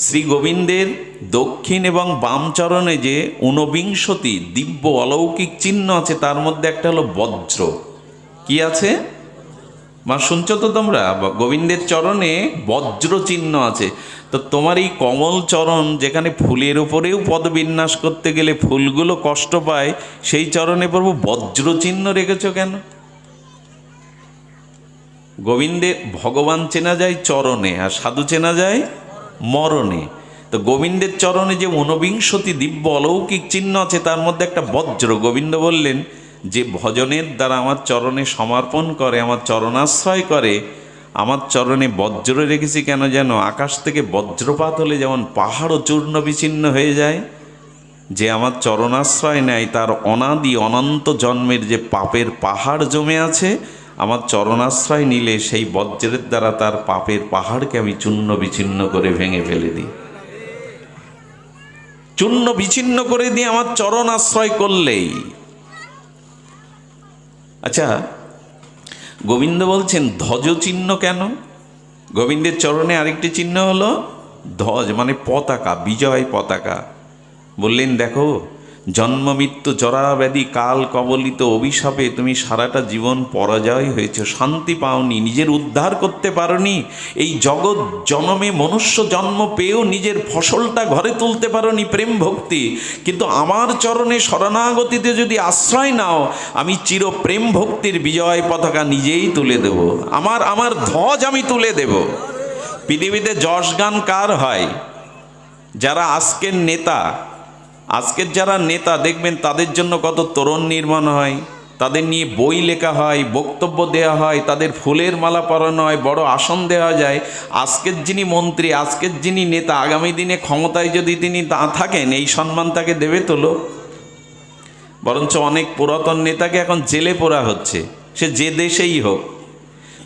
শ্রী গোবিন্দের দক্ষিণ এবং বাম চরণে যে ঊনবিংশতি দিব্য অলৌকিক চিহ্ন আছে, তার মধ্যে একটা হলো বজ্র। কি আছে মা, শুনছো তো তোমরা? গোবিন্দের চরণে বজ্র চিহ্ন আছে। তো তোমার এই কমল চরণ, যেখানে ফুলের উপরেও পদবিন্যাস করতে গেলে ফুলগুলো কষ্ট পায়, সেই চরণে প্রভু বজ্র চিহ্ন রেখেছো কেন? গোবিন্দের ভগবান চেনা যায় চরণে, আর সাধু চেনা যায় মরণে। তো গোবিন্দের চরণে যে ঊনবিংশতি দিব্য অলৌকিক চিহ্ন আছে, তার মধ্যে একটা বজ্র। গোবিন্দ বললেন, যে ভজনের দ্বারা আমার চরণে সমর্পণ করে, আমার চরণাশ্রয় করে, আমার চরণে বজ্র রেখেছি কেন? যেন আকাশ থেকে বজ্রপাত হলে যেমন পাহাড়ও চূর্ণ বিচ্ছিন্ন হয়ে যায়, যে আমার চরণাশ্রয় নেয় তার অনাদি অনন্ত জন্মের যে পাপের পাহাড় জমে আছে, আমার চরণাশ্রয় নিলে সেই বজ্রের দ্বারা তার পাপের পাহাড়কে আমি চূর্ণ বিচ্ছিন্ন করে ভেঙে ফেলে দিই। চূর্ণ বিচ্ছিন্ন করে দিয়ে আমার চরণ আশ্রয় করলেই। আচ্ছা, গোবিন্দ বলছেন ধ্বজ চিহ্ন কেন? গোবিন্দের চরণে আরেকটি চিহ্ন হলো ধ্বজ, মানে পতাকা, বিজয় পতাকা। বললেন, দেখো, জন্ম মৃত্যু জরাব্যাধি কাল কবলিত অভিশাপে তুমি সারাটা জীবন পরাজয় হয়েছে, শান্তি পাওনি, নিজের উদ্ধার করতে পারোনি, এই জগৎ জন্মে মনুষ্য জন্ম পেয়েও নিজের ফসলটা ঘরে তুলতে পারোনি প্রেম ভক্তি। কিন্তু আমার চরণে শরণাগতিতে যদি আশ্রয় নাও, আমি চির প্রেম ভক্তির বিজয় পতাকা নিজেই তুলে দেব, আমার ধ্বজ আমি তুলে দেব। পৃথিবীতে যশ গান কার হয়? যারা আজকের নেতা, আজকের যারা নেতা দেখবেন তাদের জন্য কত তোরণ নির্মাণ হয়, তাদের নিয়ে বই লেখা হয়, বক্তব্য দেওয়া হয়, তাদের ফুলের মালা পরানো হয়, বড় আসন দেওয়া যায়। আজকের যিনি মন্ত্রী, আজকের যিনি নেতা, আগামী দিনে ক্ষমতায় যদি তিনি না থাকেন, এই সম্মান তাকে দেবে তো লোক? বরঞ্চ অনেক পুরাতন নেতাকে এখন জেলে পোরা হচ্ছে, সে যে দেশেই হোক।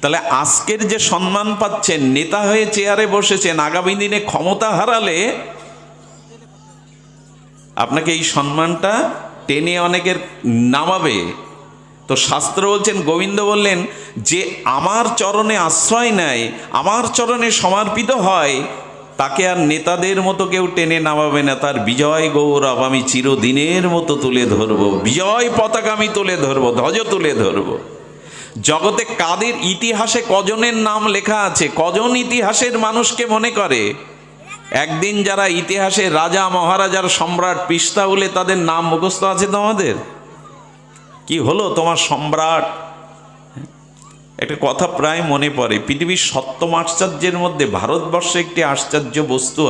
তাহলে আজকের যে সম্মান পাচ্ছেন, নেতা হয়ে চেয়ারে বসেছেন, আগামী দিনে ক্ষমতা হারালে আপনাকে এই সম্মানটা টেনে অনেকের নামাবে। তো শাস্ত্র বলছেন, গোবিন্দ বললেন, যে আমার চরণে আশ্রয় নেয়, আমার চরণে সমর্পিত হয়, তাকে আর নেতাদের মতো কেউ টেনে নামাবে না। তার বিজয় গৌরব আমি চিরদিনের মতো তুলে ধরবো, বিজয় পতাকা আমি তুলে ধরবো, ধ্বজ তুলে ধরবো। জগতে কাদের ইতিহাসে কজনের নাম লেখা আছে? কজন ইতিহাসের মানুষকে মনে করে? একদিন যারা ইতিহাসে রাজা মহারাজার সম্রাট পিস্তাউলে, তাদের নাম মুখস্থ আছে তোমাদের? কি হলো তোমার সম্রাট? একটা কথা প্রায় মনে পড়ে, পৃথিবীর সপ্তম আশ্চর্যের মধ্যে ভারতবর্ষে একটি আশ্চর্য বস্তু